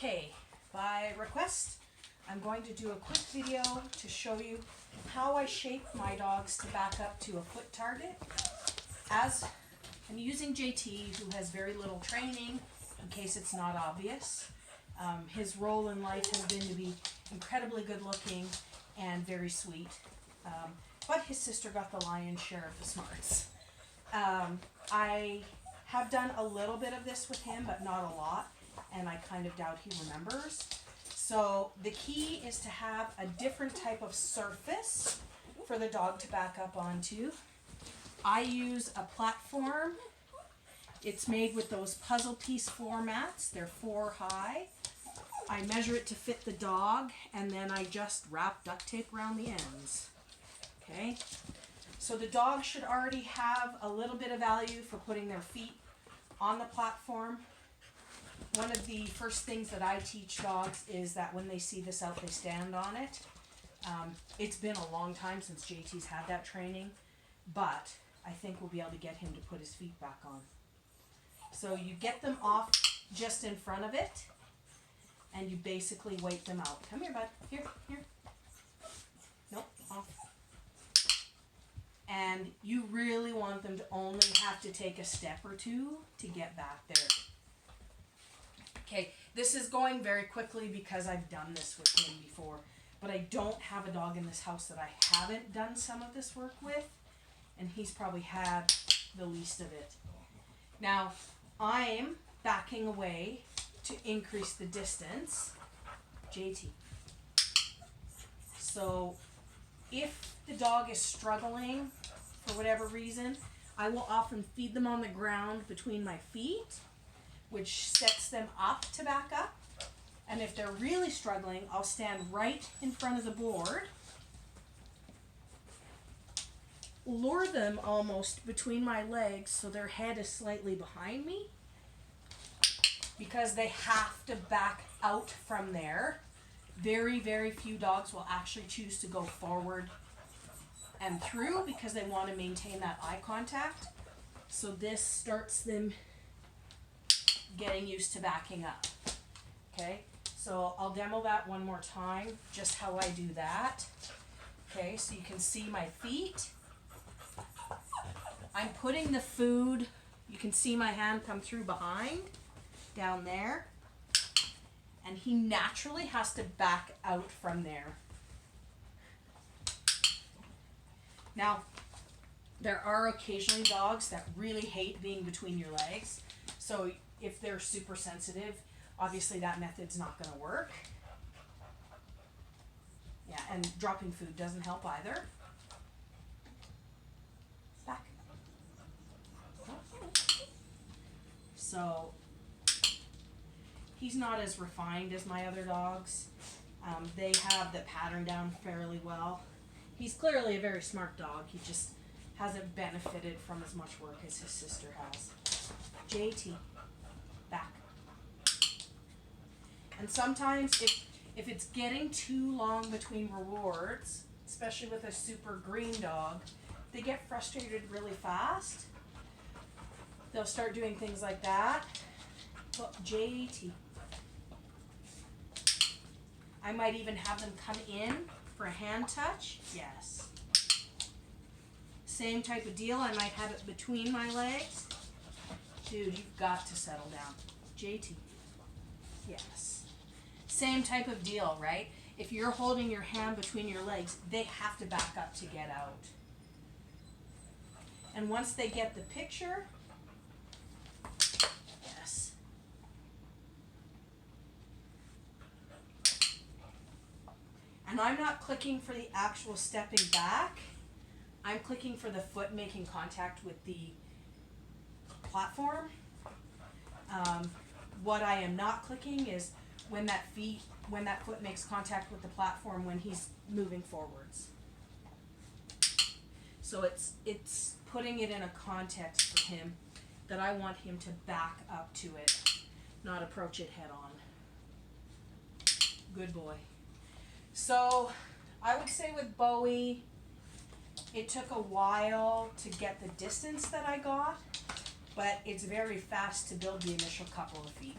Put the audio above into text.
Okay, by request, I'm going to do a quick video to show you how I shape my dogs to back up to a foot target. As I'm using JT, who has very little training, in case it's not obvious. His role in life has been to be incredibly good looking and very sweet. But his sister got the lion's share of the smarts. I have done a little bit of this with him, but not a lot, and I kind of doubt he remembers. So the key is to have a different type of surface for the dog to back up onto. I use a platform. It's made with those puzzle piece formats. They're 4 high. I measure it to fit the dog, and then I just wrap duct tape around the ends. Okay, so the dog should already have a little bit of value for putting their feet on the platform. One of the first things that I teach dogs is that when they see this out, they stand on it. It's been a long time since JT's had that training, but I think we'll be able to get him to put his feet back on. So you get them off just in front of it, and you basically weight them out. Come here, bud. Here. Nope, off. And you really want them to only have to take a step or two to get back there. Okay, this is going very quickly because I've done this with him before, but I don't have a dog in this house that I haven't done some of this work with, and he's probably had the least of it. Now, I'm backing away to increase the distance. JT. So, if the dog is struggling for whatever reason, I will often feed them on the ground between my feet, which sets them up to back up. And if they're really struggling, I'll stand right in front of the board, lure them almost between my legs so their head is slightly behind me, because they have to back out from there. Very, very few dogs will actually choose to go forward and through because they want to maintain that eye contact. So this starts them getting used to backing up. Okay, so I'll demo that one more time, just how I do that. Okay, so you can see my feet. I'm putting the food, you can see my hand come through behind, down there, and he naturally has to back out from there. Now, there are occasionally dogs that really hate being between your legs, so if they're super sensitive, obviously that method's not going to work. Yeah, and dropping food doesn't help either. Back. So, he's not as refined as my other dogs. They have the pattern down fairly well. He's clearly a very smart dog. He just hasn't benefited from as much work as his sister has. JT. Back. And sometimes if it's getting too long between rewards, especially with a super green dog, they get frustrated really fast. They'll start doing things like that. Look, JT. I might even have them come in for a hand touch. Yes. Same type of deal. I might have it between my legs. Dude, you've got to settle down. JT. Yes. Same type of deal, right? If you're holding your hand between your legs, they have to back up to get out. And once they get the picture, yes. And I'm not clicking for the actual stepping back. I'm clicking for the foot making contact with the platform. What I am not clicking is when that foot makes contact with the platform when he's moving forwards. So it's putting it in a context for him that I want him to back up to it, not approach it head on. Good boy. So I would say with Bowie, it took a while to get the distance that I got, but it's very fast to build the initial couple of feet.